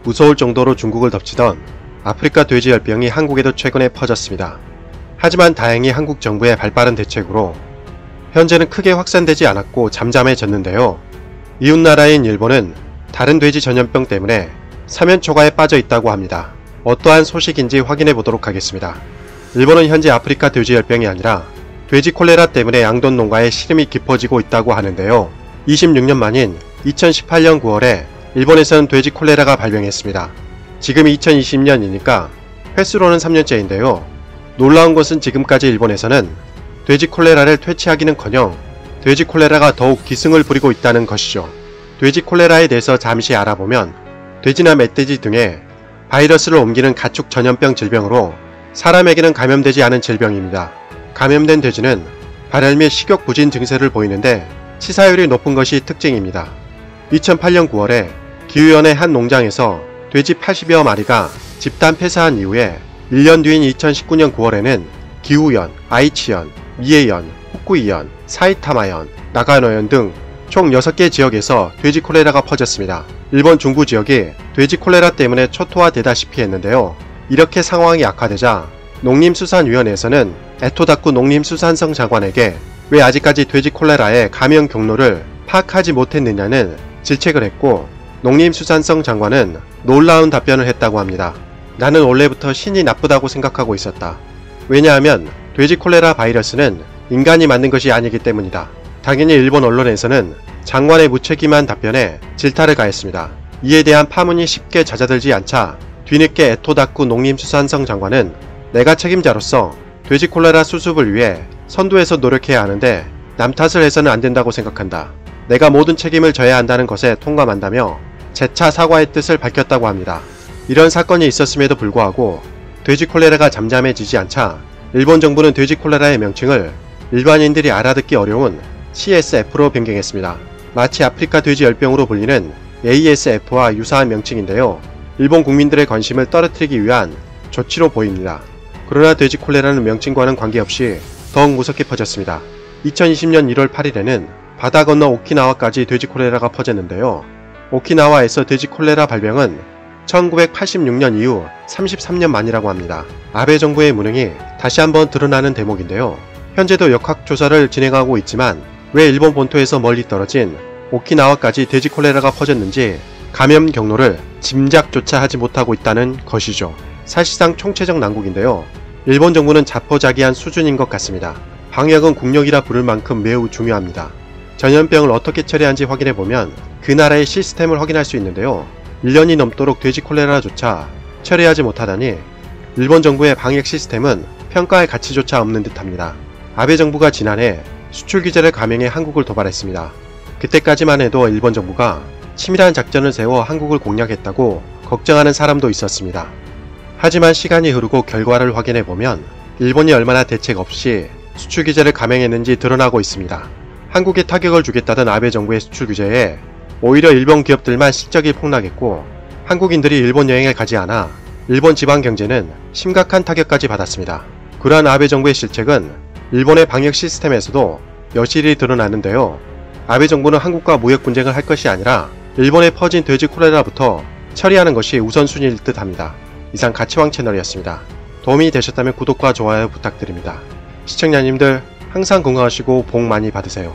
무서울 정도로 중국을 덮치던 아프리카 돼지열병이 한국에도 최근에 퍼졌습니다. 하지만 다행히 한국 정부의 발빠른 대책으로 현재는 크게 확산되지 않았고 잠잠해졌는데요. 이웃나라인 일본은 다른 돼지 전염병 때문에 사면초가에 빠져 있다고 합니다. 어떠한 소식인지 확인해 보도록 하겠습니다. 일본은 현재 아프리카 돼지열병이 아니라 돼지 콜레라 때문에 양돈 농가의 시름이 깊어지고 있다고 하는데요. 26년 만인 2018년 9월에 일본에서는 돼지 콜레라가 발병했습니다. 지금이 2020년이니까 횟수로는 3년째인데요. 놀라운 것은 지금까지 일본에서는 돼지 콜레라를 퇴치하기는커녕 돼지 콜레라가 더욱 기승을 부리고 있다는 것이죠. 돼지 콜레라에 대해서 잠시 알아보면 돼지나 멧돼지 등에 바이러스를 옮기는 가축 전염병 질병으로 사람에게는 감염되지 않은 질병입니다. 감염된 돼지는 발열 및 식욕 부진 증세를 보이는데 치사율이 높은 것이 특징입니다. 2008년 9월에 기후현의 한 농장에서 돼지 80여 마리가 집단 폐사한 이후에 1년 뒤인 2019년 9월에는 기후현, 아이치현, 미에현, 후쿠이현, 사이타마현, 나가노현 등 총 6개 지역에서 돼지 콜레라가 퍼졌습니다. 일본 중부 지역이 돼지 콜레라 때문에 초토화되다시피 했는데요. 이렇게 상황이 악화되자 농림수산위원회에서는 에토다쿠 농림수산성 장관에게 왜 아직까지 돼지 콜레라의 감염 경로를 파악하지 못했느냐는 질책을 했고, 농림수산성 장관은 놀라운 답변을 했다고 합니다. 나는 원래부터 신이 나쁘다고 생각하고 있었다. 왜냐하면 돼지 콜레라 바이러스는 인간이 만든 것이 아니기 때문이다. 당연히 일본 언론에서는 장관의 무책임한 답변에 질타를 가했습니다. 이에 대한 파문이 쉽게 잦아들지 않자 뒤늦게 에토다쿠 농림수산성 장관은 내가 책임자로서 돼지 콜레라 수습을 위해 선두에서 노력해야 하는데 남 탓을 해서는 안 된다고 생각한다. 내가 모든 책임을 져야 한다는 것에 통감한다며 재차 사과의 뜻을 밝혔다고 합니다. 이런 사건이 있었음에도 불구하고 돼지 콜레라가 잠잠해지지 않자 일본 정부는 돼지 콜레라의 명칭을 일반인들이 알아듣기 어려운 CSF로 변경했습니다. 마치 아프리카 돼지 열병으로 불리는 ASF와 유사한 명칭인데요. 일본 국민들의 관심을 떨어뜨리기 위한 조치로 보입니다. 그러나 돼지 콜레라는 명칭과는 관계없이 더욱 무섭게 퍼졌습니다. 2020년 1월 8일에는 바다 건너 오키나와까지 돼지 콜레라가 퍼졌는데요. 오키나와에서 돼지 콜레라 발병은 1986년 이후 33년 만이라고 합니다. 아베 정부의 무능이 다시 한번 드러나는 대목인데요. 현재도 역학조사를 진행하고 있지만 왜 일본 본토에서 멀리 떨어진 오키나와까지 돼지 콜레라가 퍼졌는지 감염 경로를 짐작조차 하지 못하고 있다는 것이죠. 사실상 총체적 난국인데요. 일본 정부는 자포자기한 수준인 것 같습니다. 방역은 국력이라 부를 만큼 매우 중요합니다. 전염병을 어떻게 처리하는지 확인해보면 그 나라의 시스템을 확인할 수 있는데요. 1년이 넘도록 돼지 콜레라조차 처리하지 못하다니 일본 정부의 방역 시스템은 평가할 가치조차 없는 듯합니다. 아베 정부가 지난해 수출 규제를 감행해 한국을 도발했습니다. 그때까지만 해도 일본 정부가 치밀한 작전을 세워 한국을 공략했다고 걱정하는 사람도 있었습니다. 하지만 시간이 흐르고 결과를 확인해보면 일본이 얼마나 대책 없이 수출 규제를 감행했는지 드러나고 있습니다. 한국에 타격을 주겠다던 아베 정부의 수출 규제에 오히려 일본 기업들만 실적이 폭락했고 한국인들이 일본 여행을 가지 않아 일본 지방 경제는 심각한 타격까지 받았습니다. 그러한 아베 정부의 실책은 일본의 방역 시스템에서도 여실히 드러나는데요. 아베 정부는 한국과 무역 분쟁을 할 것이 아니라 일본에 퍼진 돼지 콜레라부터 처리하는 것이 우선순위일 듯 합니다. 이상 가치왕 채널이었습니다. 도움이 되셨다면 구독과 좋아요 부탁드립니다. 시청자님들 항상 건강하시고 복 많이 받으세요.